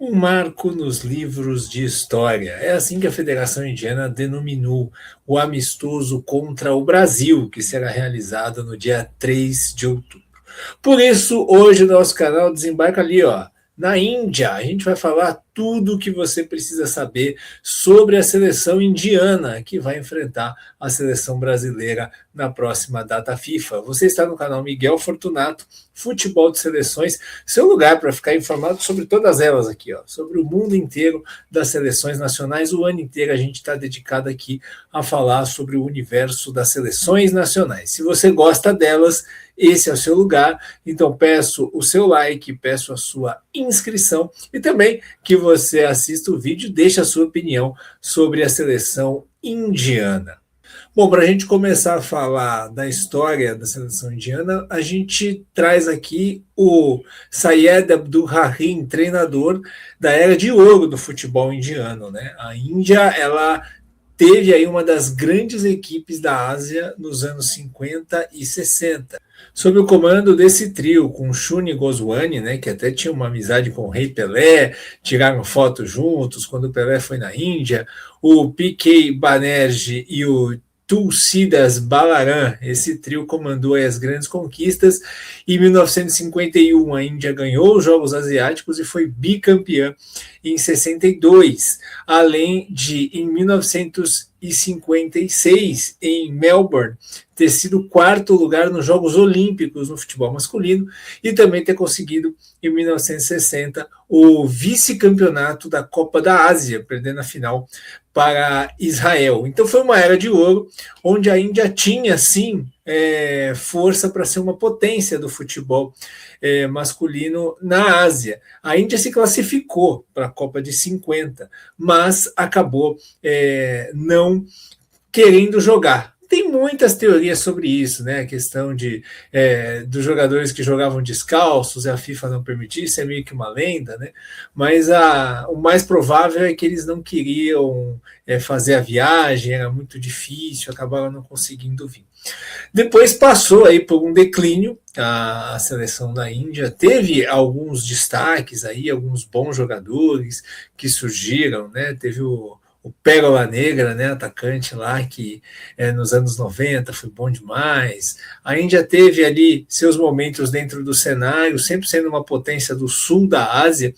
Um marco nos livros de história. É assim que a Federação Indiana denominou o amistoso contra o Brasil, que será realizado no dia 3 de outubro. Por isso, hoje o nosso canal desembarca ali, ó, na Índia. A gente vai falar tudo o que você precisa saber sobre a seleção indiana que vai enfrentar a seleção brasileira na próxima data FIFA. Você está no canal Miguel Fortunato, Futebol de Seleções, seu lugar para ficar informado sobre todas elas aqui, ó, sobre o mundo inteiro das seleções nacionais. O ano inteiro a gente está dedicado aqui a falar sobre o universo das seleções nacionais. Se você gosta delas, esse é o seu lugar. Então peço o seu like, peço a sua inscrição e também que você assista o vídeo e deixe a sua opinião sobre a seleção indiana. Bom, para a gente começar a falar da história da seleção indiana, a gente traz aqui o Syed Abdul-Rahim, treinador da era de ouro do futebol indiano, né? A Índia, ela teve aí uma das grandes equipes da Ásia nos anos 50 e 60. Sob o comando desse trio, com Shuni Goswami, né, que até tinha uma amizade com o Rei Pelé, tiraram foto juntos quando o Pelé foi na Índia, o P.K. Banerjee e o Tulsidas Balaram, esse trio comandou as grandes conquistas. Em 1951, a Índia ganhou os Jogos Asiáticos e foi bicampeã em 62, além de, em 1956, em Melbourne, ter sido quarto lugar nos Jogos Olímpicos no futebol masculino e também ter conseguido, em 1960, o vice-campeonato da Copa da Ásia, perdendo a final para Israel. Então foi uma era de ouro, onde a Índia tinha, sim, força para ser uma potência do futebol masculino na Ásia. A Índia se classificou para a Copa de 50, mas acabou não querendo jogar. Tem muitas teorias sobre isso, né? A questão dos jogadores que jogavam descalços e a FIFA não permitisse, é meio que uma lenda, né? Mas o mais provável é que eles não queriam fazer a viagem, era muito difícil, acabaram não conseguindo vir. Depois passou aí por um declínio a seleção da Índia, teve alguns destaques aí, alguns bons jogadores que surgiram, né? Teve o Pérola Negra, né, atacante lá, que nos anos 90 foi bom demais. A Índia teve ali seus momentos dentro do cenário, sempre sendo uma potência do sul da Ásia,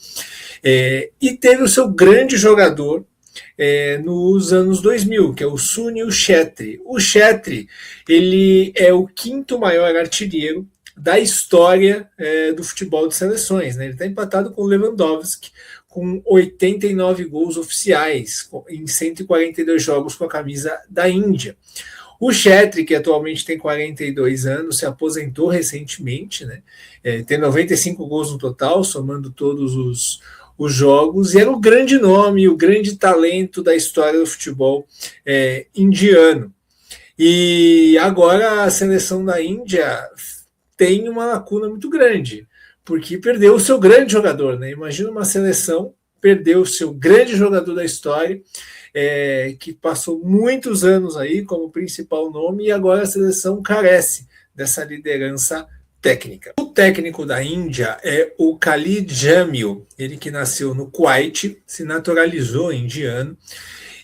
e teve o seu grande jogador nos anos 2000, que é o Sunil Chhetri. O Chhetri, ele é o quinto maior artilheiro da história do futebol de seleções, né? Ele está empatado com o Lewandowski, com 89 gols oficiais em 142 jogos com a camisa da Índia. O Chhetri, que atualmente tem 42 anos, se aposentou recentemente, né? Tem 95 gols no total, somando todos os jogos, e era o grande nome, o grande talento da história do futebol indiano. E agora a seleção da Índia tem uma lacuna muito grande, porque perdeu o seu grande jogador, né? Imagina uma seleção perder o seu grande jogador da história, que passou muitos anos aí como principal nome, e agora a seleção carece dessa liderança técnica. O técnico da Índia é o Khalid Jamil, ele que nasceu no Kuwait, se naturalizou indiano,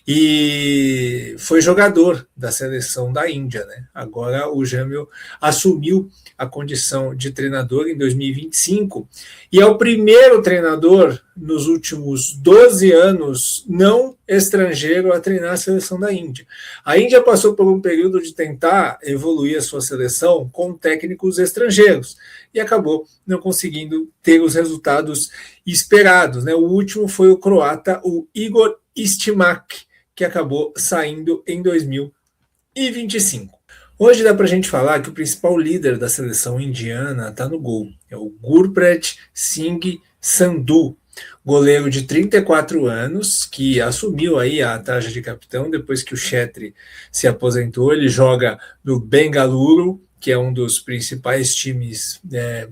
e foi jogador da seleção da Índia, né? Agora o Jamil assumiu a condição de treinador em 2025 e é o primeiro treinador nos últimos 12 anos não estrangeiro a treinar a seleção da Índia. A Índia passou por um período de tentar evoluir a sua seleção com técnicos estrangeiros e acabou não conseguindo ter os resultados esperados, né? O último foi o croata, o Igor Stimac, que acabou saindo em 2025. Hoje dá para a gente falar que o principal líder da seleção indiana está no gol. É o Gurpreet Singh Sandhu, goleiro de 34 anos, que assumiu aí a taxa de capitão depois que o Chhetri se aposentou. Ele joga no Bengaluru, que é um dos principais times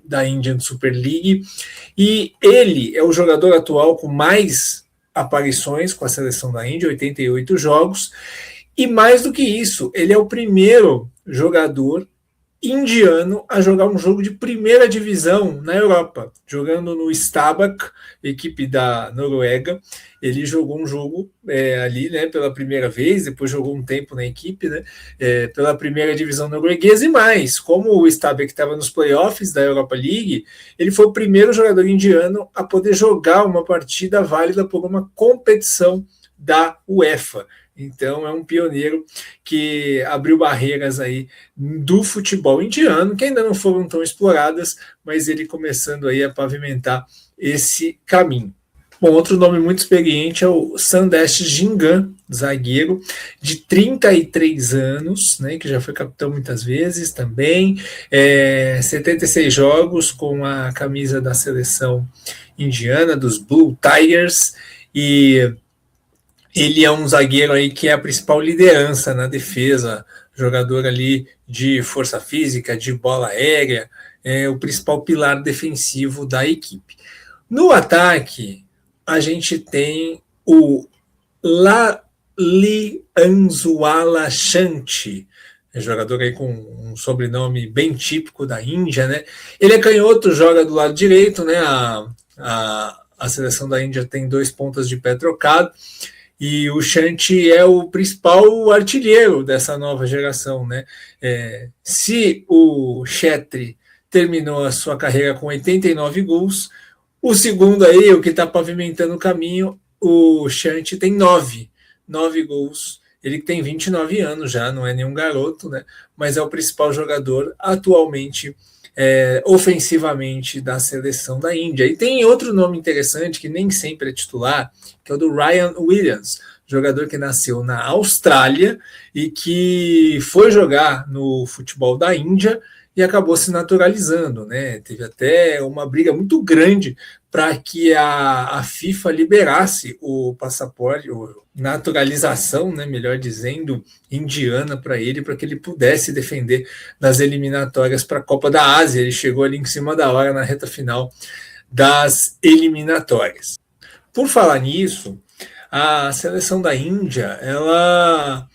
da Indian Super League, e ele é o jogador atual com mais aparições com a seleção da Índia, 88 jogos, e mais do que isso, ele é o primeiro jogador indiano a jogar um jogo de primeira divisão na Europa, jogando no Stabæk, equipe da Noruega. Ele jogou um jogo ali, né, pela primeira vez, depois jogou um tempo na equipe, né, pela primeira divisão norueguesa, e mais, como o Stabæk estava nos playoffs da Europa League, ele foi o primeiro jogador indiano a poder jogar uma partida válida por uma competição da UEFA. Então é um pioneiro que abriu barreiras aí do futebol indiano, que ainda não foram tão exploradas, mas ele começando aí a pavimentar esse caminho. Bom, outro nome muito experiente é o Sandesh Jhingan, zagueiro de 33 anos, né, que já foi capitão muitas vezes também, 76 jogos com a camisa da seleção indiana, dos Blue Tigers, e ele é um zagueiro aí que é a principal liderança na defesa, jogador ali de força física, de bola aérea, é o principal pilar defensivo da equipe. No ataque, a gente tem o Lali Anzuala Shanti, jogador aí com um sobrenome bem típico da Índia, né? Ele é canhoto, joga do lado direito, né? A seleção da Índia tem 2 pontas de pé trocado, e o Shanti é o principal artilheiro dessa nova geração, né? Se o Chetri terminou a sua carreira com 89 gols, o segundo aí, o que está pavimentando o caminho, o Shanti tem 9 gols. Ele tem 29 anos já, não é nenhum garoto, né? Mas é o principal jogador atualmente ofensivamente da seleção da Índia. E tem outro nome interessante que nem sempre é titular, que é o do Ryan Williams, jogador que nasceu na Austrália e que foi jogar no futebol da Índia e acabou se naturalizando, né? Teve até uma briga muito grande para que a FIFA liberasse o passaporte, ou naturalização, né, melhor dizendo, indiana para ele, para que ele pudesse defender nas eliminatórias para a Copa da Ásia. Ele chegou ali em cima da hora na reta final das eliminatórias. Por falar nisso, a seleção da Índia, ela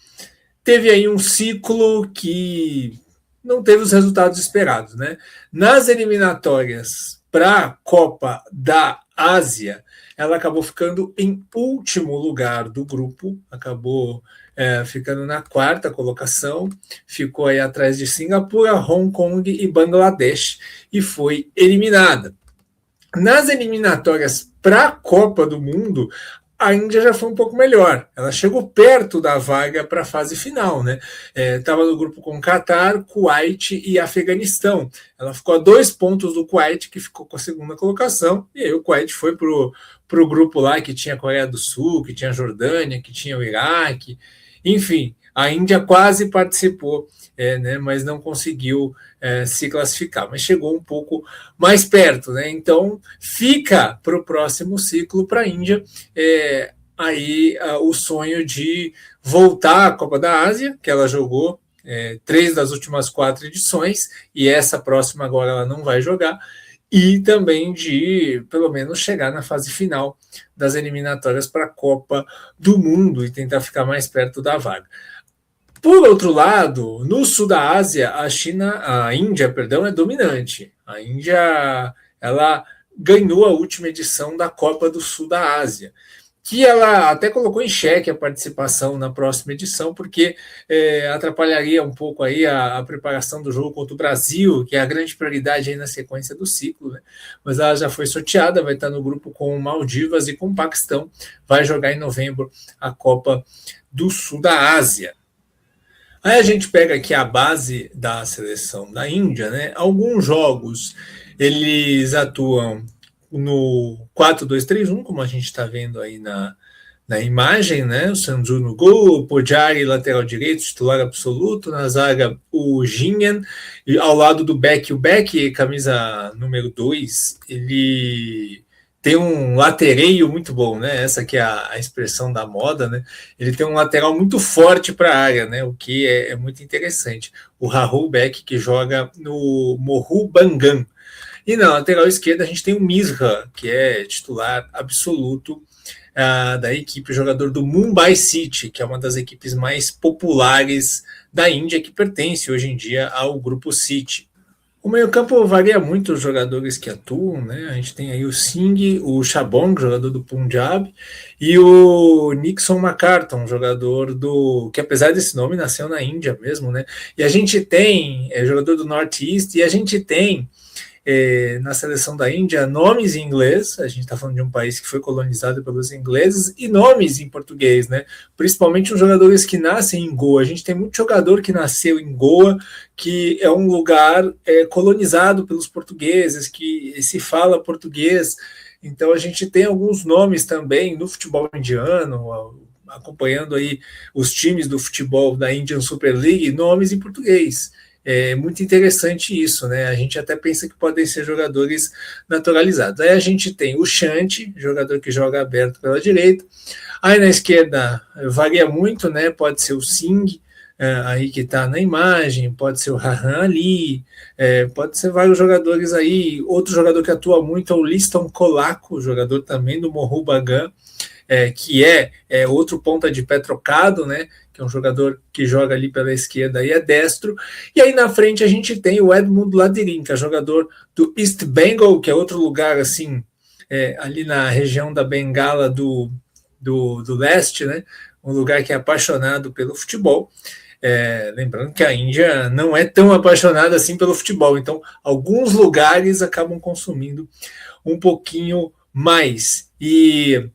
teve aí um ciclo que não teve os resultados esperados, né? Nas eliminatórias para a Copa da Ásia, ela acabou ficando em último lugar do grupo, acabou ficando na 4ª colocação, ficou aí atrás de Singapura, Hong Kong e Bangladesh, e foi eliminada. Nas eliminatórias para a Copa do Mundo, a Índia já foi um pouco melhor. Ela chegou perto da vaga para a fase final, né? Estava no grupo com Catar, Kuwait e Afeganistão. Ela ficou a 2 pontos do Kuwait, que ficou com a 2ª colocação, e aí o Kuwait foi para o grupo lá que tinha a Coreia do Sul, que tinha a Jordânia, que tinha o Iraque, enfim, a Índia quase participou, né, mas não conseguiu se classificar, mas chegou um pouco mais perto, né? Então fica para o próximo ciclo para a Índia aí o sonho de voltar à Copa da Ásia, que ela jogou 3 das últimas 4 edições, e essa próxima agora ela não vai jogar, e também de, pelo menos, chegar na fase final das eliminatórias para a Copa do Mundo e tentar ficar mais perto da vaga. Por outro lado, no sul da Ásia, a Índia, é dominante. A Índia, ela ganhou a última edição da Copa do Sul da Ásia, que ela até colocou em xeque a participação na próxima edição, porque atrapalharia um pouco aí a preparação do jogo contra o Brasil, que é a grande prioridade aí na sequência do ciclo, né? Mas ela já foi sorteada, vai estar no grupo com Maldivas e com o Paquistão, vai jogar em novembro a Copa do Sul da Ásia. Aí a gente pega aqui a base da seleção da Índia, né? Alguns jogos eles atuam no 4-2-3-1, como a gente está vendo aí na imagem, né? O Sanju no gol, o Pujari, lateral direito, titular absoluto, na zaga o Jhingan, e ao lado do Beck, o Beck, camisa número 2, ele tem um latereio muito bom, né? Essa que é a expressão da moda, né? Ele tem um lateral muito forte para a área, né? O que é muito interessante. O Rahul Beck, que joga no Mohun Bagan. E na lateral esquerda a gente tem o Misra, que é titular absoluto da equipe, jogador do Mumbai City, que é uma das equipes mais populares da Índia, que pertence hoje em dia ao grupo City. O meio-campo varia muito os jogadores que atuam, né? A gente tem aí o Singh, o Shabong, jogador do Punjab, e o Nixon McCartan, jogador do que, apesar desse nome, nasceu na Índia mesmo, né? E a gente tem jogador do North East, e a gente tem na seleção da Índia nomes em inglês. A gente está falando de um país que foi colonizado pelos ingleses, e nomes em português, né? Principalmente os jogadores que nascem em Goa. A gente tem muito jogador que nasceu em Goa, que é um lugar colonizado pelos portugueses, que se fala português. Então a gente tem alguns nomes também no futebol indiano, acompanhando aí os times do futebol da Indian Super League, nomes em português. É muito interessante isso, né? A gente até pensa que podem ser jogadores naturalizados. Aí a gente tem o Shanti, jogador que joga aberto pela direita. Aí na esquerda varia muito, né? Pode ser o Singh, aí que está na imagem, pode ser o Rahan Ali, pode ser vários jogadores aí. Outro jogador que atua muito é o Liston Colaco, jogador também do Mohun Bagan, que é outro ponta de pé trocado, né? Que é um jogador que joga ali pela esquerda e é destro. E aí na frente a gente tem o Edmund Ladirin, que é jogador do East Bengal, que é outro lugar assim, ali na região da Bengala do leste, né? Um lugar que é apaixonado pelo futebol. Lembrando que a Índia não é tão apaixonada assim pelo futebol, então alguns lugares acabam consumindo um pouquinho mais. E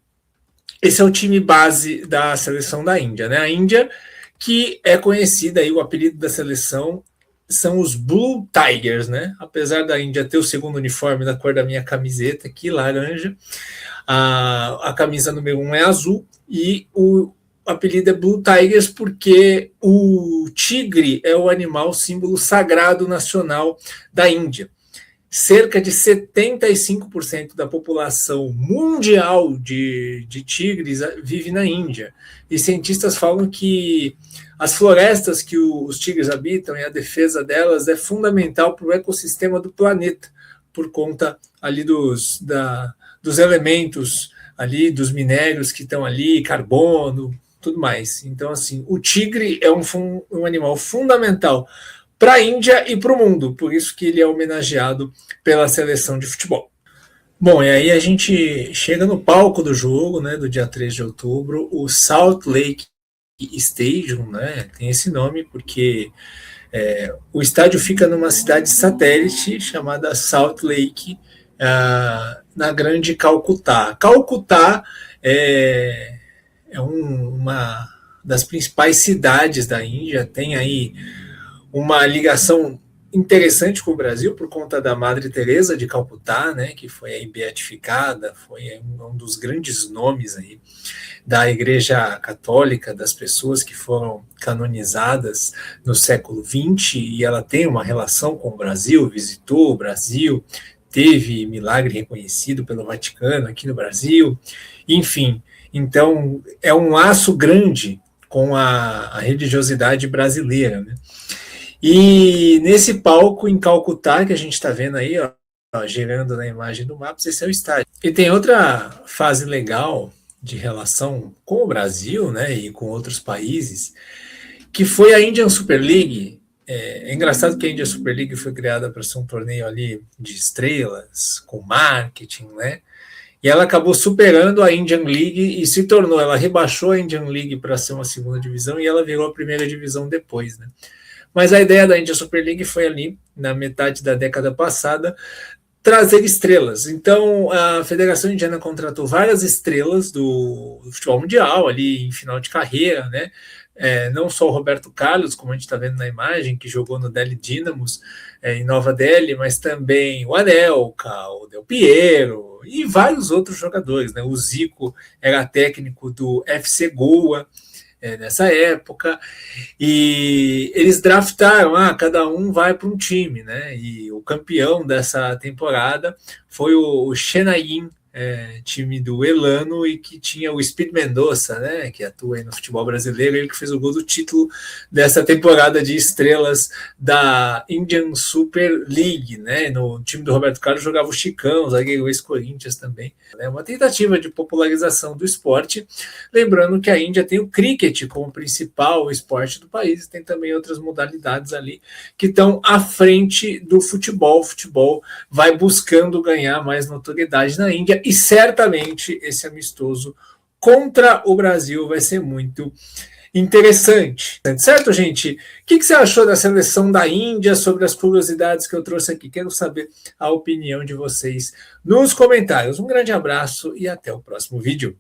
esse é o time base da seleção da Índia, né? A Índia, que é conhecida, aí, o apelido da seleção são os Blue Tigers, né? Apesar da Índia ter o segundo uniforme da cor da minha camiseta, aqui, laranja, a camisa número 1 é azul, e o apelido é Blue Tigers porque o tigre é o animal símbolo sagrado nacional da Índia. Cerca de 75% da população mundial de tigres vive na Índia. E cientistas falam que as florestas que os tigres habitam e a defesa delas é fundamental para o ecossistema do planeta, por conta ali dos elementos, ali dos minérios que estão ali, carbono, tudo mais. Então, assim, o tigre é um animal fundamental para a Índia e para o mundo, por isso que ele é homenageado pela seleção de futebol. Bom, e aí a gente chega no palco do jogo, né, do dia 3 de outubro, o Salt Lake Stadium, né, tem esse nome porque o estádio fica numa cidade satélite chamada Salt Lake, na grande Calcutá. Calcutá é uma das principais cidades da Índia, tem aí uma ligação interessante com o Brasil por conta da Madre Teresa de Calcutá, né, que foi aí beatificada, foi um dos grandes nomes aí da Igreja Católica, das pessoas que foram canonizadas no século XX, e ela tem uma relação com o Brasil, visitou o Brasil, teve milagre reconhecido pelo Vaticano aqui no Brasil, enfim, então é um laço grande com a religiosidade brasileira, né? E nesse palco em Calcutá, que a gente está vendo aí, ó, girando na imagem do mapa, esse é o estádio. E tem outra fase legal de relação com o Brasil, né, e com outros países, que foi a Indian Super League. É engraçado que a Indian Super League foi criada para ser um torneio ali de estrelas, com marketing, né? E ela acabou superando a Indian League e se tornou, ela rebaixou a Indian League para ser uma segunda divisão e ela virou a primeira divisão depois, né? Mas a ideia da Indian Super League foi ali, na metade da década passada, trazer estrelas. Então, a Federação Indiana contratou várias estrelas do futebol mundial, ali em final de carreira, né? Não só o Roberto Carlos, como a gente está vendo na imagem, que jogou no Delhi Dynamos, em Nova Delhi, mas também o Anelka, o Del Piero e vários outros jogadores, né? O Zico era técnico do FC Goa, nessa época, e eles draftaram, cada um vai para um time, né? E o campeão dessa temporada foi o Chennaiyin time do Elano e que tinha o Speed Mendonça, né, que atua aí no futebol brasileiro, ele que fez o gol do título dessa temporada de estrelas da Indian Super League, né? No time do Roberto Carlos jogava o Chicão, zagueiro ex-Corinthians também. É uma tentativa de popularização do esporte, lembrando que a Índia tem o cricket como principal esporte do país, tem também outras modalidades ali que estão à frente do futebol. O futebol vai buscando ganhar mais notoriedade na Índia e certamente esse amistoso contra o Brasil vai ser muito interessante. Certo, gente? O que você achou da seleção da Índia, sobre as curiosidades que eu trouxe aqui? Quero saber a opinião de vocês nos comentários. Um grande abraço e até o próximo vídeo.